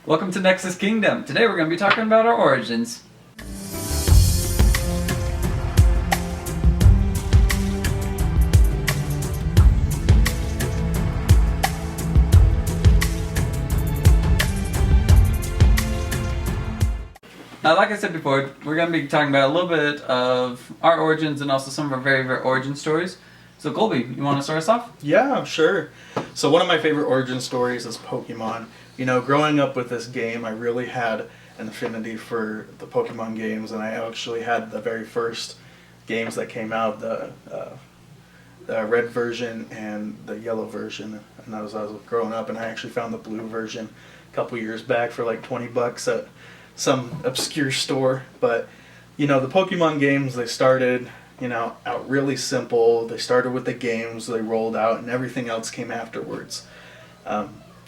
Welcome to Nexus Kingdom. Today we're going to be talking about our origins. Now, like I said before, we're going to be talking about a little bit of our origins and also some of our very origin stories. So Colby, you want to start us off? Yeah, sure. So one of my favorite origin stories is Pokemon. You know, growing up with this game, I really had an affinity for the Pokemon games, and I actually had the very first games that came out, the red version and the yellow version. And that was I was growing up, and I actually found the blue version a couple years back for like $20 at some obscure store. But, you know, the Pokemon games, they started, out really simple. They started with the games, they rolled out, and everything else came afterwards.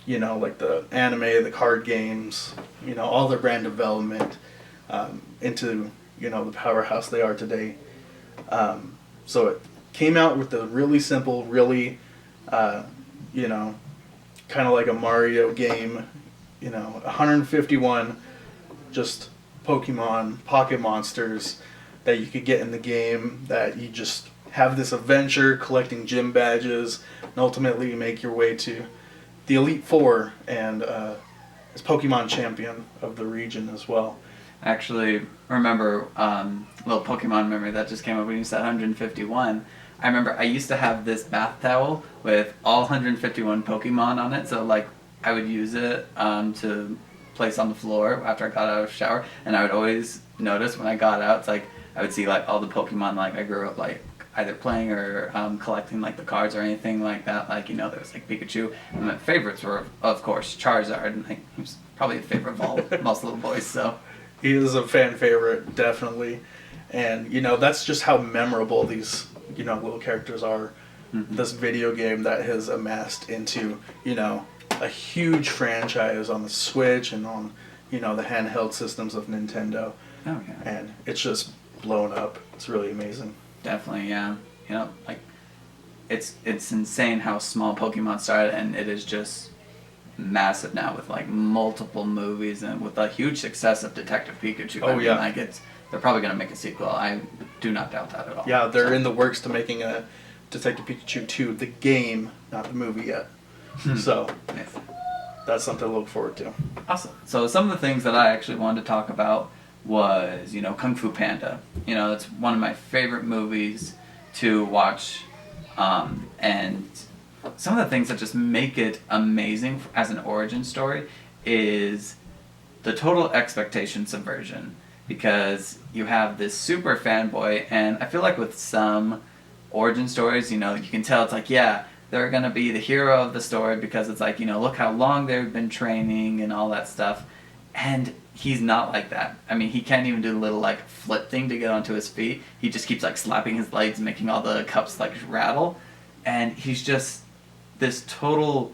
Like the anime, the card games, all their brand development into, the powerhouse they are today. So it came out with a really simple, really, kind of like a Mario game, 151 just Pokemon, pocket monsters that you could get in the game, that you just have this adventure collecting gym badges, and ultimately you make your way to the Elite Four and as Pokemon champion of the region as well. Actually, remember a little Pokemon memory that just came up when you said 151. I remember I used to have this bath towel with all 151 Pokemon on it, so like I would use it to place on the floor after I got out of the shower, and I would always notice when I got out, it's like I would see like all the Pokemon like I grew up like either playing or collecting like the cards or anything like that. Like there was like Pikachu, and my favorites were of course Charizard, and like he was probably a favorite of all most little boys. So he is a fan favorite, definitely, and that's just how memorable these little characters are. Mm-hmm. This video game that has amassed into a huge franchise on the Switch and on the handheld systems of Nintendo. Oh yeah. And it's just blown up. It's really amazing. Definitely, yeah. Like it's insane how small Pokemon started, and it is just massive now with like multiple movies and with the huge success of Detective Pikachu. Oh, yeah. Like they're probably gonna make a sequel. I do not doubt that at all. Yeah, they're in the works to making a Detective Pikachu 2, the game, not the movie yet. So Nice. That's something to look forward to. Awesome. So some of the things that I actually wanted to talk about was, Kung Fu Panda. It's one of my favorite movies to watch, and some of the things that just make it amazing as an origin story is the total expectation subversion, because you have this super fanboy, and I feel like with some origin stories, you can tell it's like, yeah, they're going to be the hero of the story because it's like, look how long they've been training and all that stuff. And he's not like that. I mean, he can't even do the little like flip thing to get onto his feet. He just keeps like slapping his legs, making all the cups like rattle. And he's just this total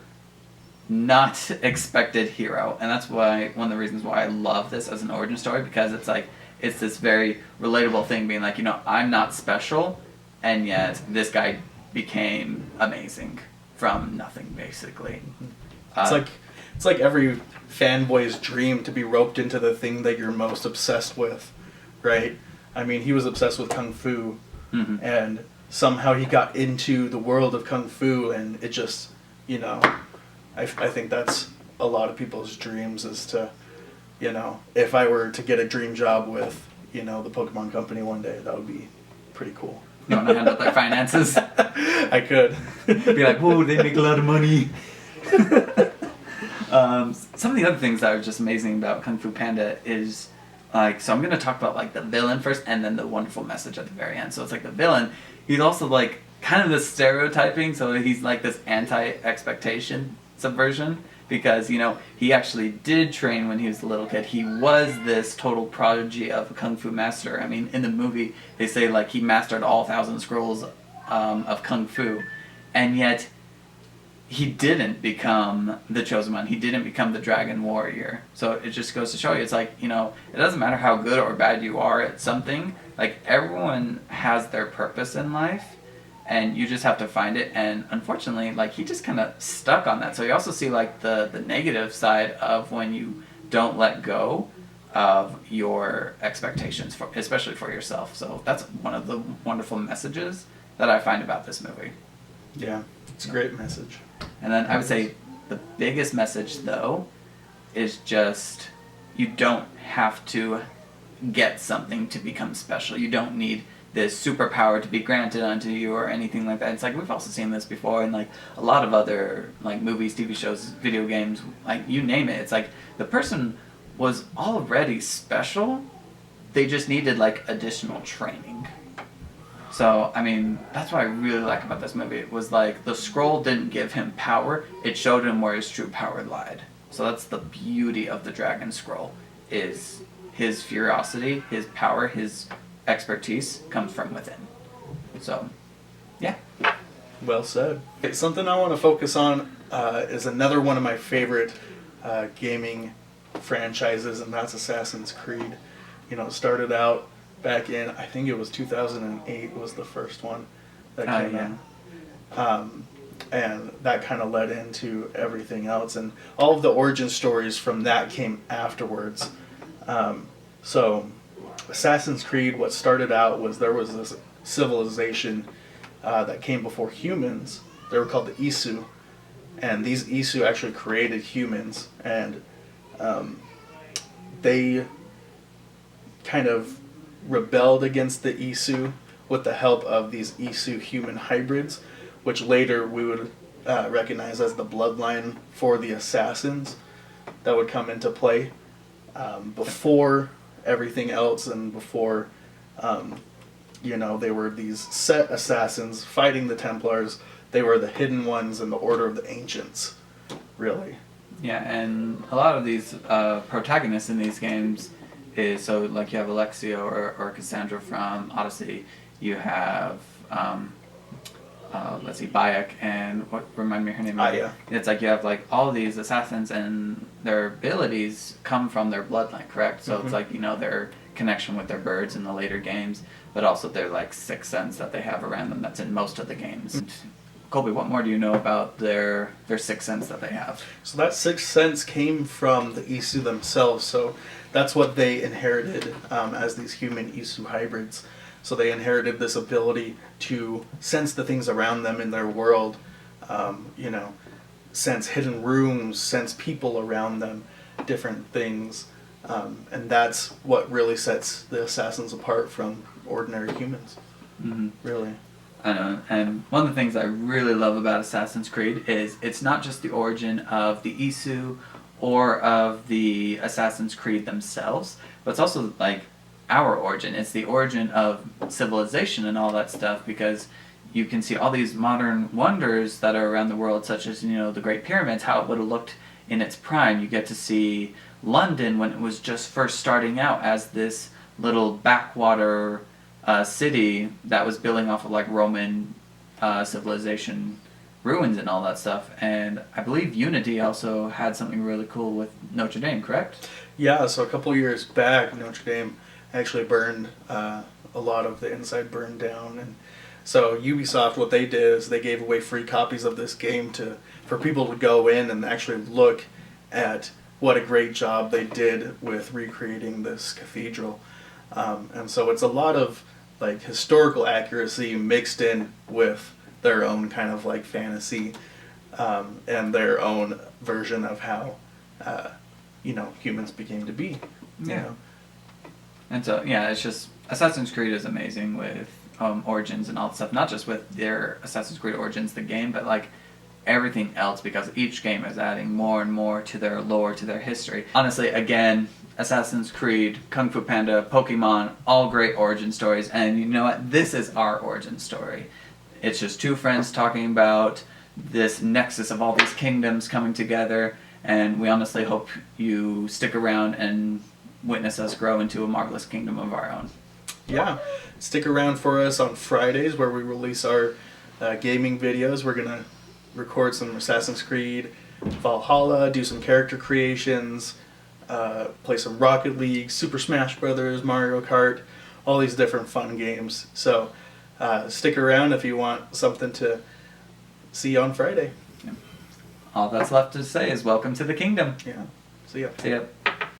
not expected hero. And that's why one of the reasons why I love this as an origin story, because it's like, it's this very relatable thing being like, I'm not special, and yet this guy became amazing from nothing, basically. It's like every fanboy's dream to be roped into the thing that you're most obsessed with, right? I mean, he was obsessed with Kung Fu, and somehow he got into the world of Kung Fu, and it just, I think that's a lot of people's dreams is to, if I were to get a dream job with, the Pokemon Company one day, that would be pretty cool. You want to handle their finances? I could. Be like, whoa, they make a lot of money. Some of the other things that are just amazing about Kung Fu Panda is, like, so I'm going to talk about, like, the villain first and then the wonderful message at the very end. So it's like the villain, he's also, like, kind of this stereotyping, so he's, like, this anti-expectation subversion. Because, he actually did train when he was a little kid. He was this total prodigy of a Kung Fu master. I mean, in the movie, they say, like, he mastered all 1,000 scrolls of Kung Fu. And yet, he didn't become the chosen one. He didn't become the dragon warrior. So it just goes to show you, it's like, it doesn't matter how good or bad you are at something. Like, everyone has their purpose in life. and you just have to find it. And unfortunately, like, he just kind of stuck on that. So you also see like the negative side of when you don't let go of your expectations, especially for yourself. So that's one of the wonderful messages that I find about this movie. Yeah, it's a great message. And then I would say the biggest message, though, is just you don't have to get something to become special. You don't need this superpower to be granted unto you or anything like that. It's like we've also seen this before in like a lot of other like movies, TV shows, video games, like you name it. It's like the person was already special. They just needed like additional training. So, I mean, that's what I really like about this movie. It was like the scroll didn't give him power, it showed him where his true power lied. So that's the beauty of the Dragon Scroll, is his curiosity, his power, his expertise comes from within. So, yeah. Well said. Something I want to focus on is another one of my favorite gaming franchises, and that's Assassin's Creed. You know, it started out back in, I think it was 2008 was the first one that came in. And that kind of led into everything else. And all of the origin stories from that came afterwards. So Assassin's Creed, what started out was there was this civilization that came before humans. They were called the Isu. And these Isu actually created humans. And they kind of rebelled against the Isu with the help of these Isu human hybrids, which later we would recognize as the bloodline for the assassins that would come into play before everything else, and before they were these set assassins fighting the Templars. They were the hidden ones in the Order of the Ancients, really. Yeah, and a lot of these protagonists in these games is, so like you have Alexia or Cassandra from Odyssey, you have let's see, Bayek, and what, remind me her name? Aya. It's like you have like all these assassins, and their abilities come from their bloodline, correct? So it's like, their connection with their birds in the later games, but also their like sixth sense that they have around them that's in most of the games. Colby, what more do you know about their sixth sense that they have? So that sixth sense came from the Isu themselves. So that's what they inherited as these human Isu hybrids. So they inherited this ability to sense the things around them in their world, sense hidden rooms, sense people around them, different things. And that's what really sets the assassins apart from ordinary humans, really. I know, and one of the things I really love about Assassin's Creed is it's not just the origin of the Isu or of the Assassin's Creed themselves, but it's also like our origin. It's the origin of civilization and all that stuff, because you can see all these modern wonders that are around the world, such as, the Great Pyramids, how it would have looked in its prime. You get to see London when it was just first starting out as this little backwater city that was building off of like Roman civilization ruins and all that stuff. And I believe Unity also had something really cool with Notre Dame, correct? Yeah, so a couple years back, Notre Dame actually burned, a lot of the inside burned down. And so Ubisoft, what they did is they gave away free copies of this game for people to go in and actually look at what a great job they did with recreating this cathedral. And so it's a lot of like historical accuracy mixed in with their own kind of like fantasy, and their own version of how humans became to be. Yeah. And so it's just Assassin's Creed is amazing with Origins and all that stuff. Not just with their Assassin's Creed Origins, the game, but like everything else, because each game is adding more and more to their lore, to their history. Honestly, again, Assassin's Creed, Kung Fu Panda, Pokemon, all great origin stories, and you know what? This is our origin story. It's just two friends talking about this nexus of all these kingdoms coming together, and we honestly hope you stick around and witness us grow into a marvelous kingdom of our own. Yeah, stick around for us on Fridays where we release our gaming videos. We're going to record some Assassin's Creed, Valhalla, do some character creations, play some Rocket League, Super Smash Brothers, Mario Kart, all these different fun games. So stick around if you want something to see on Friday. All that's left to say is welcome to the kingdom. Yeah. See ya. See ya.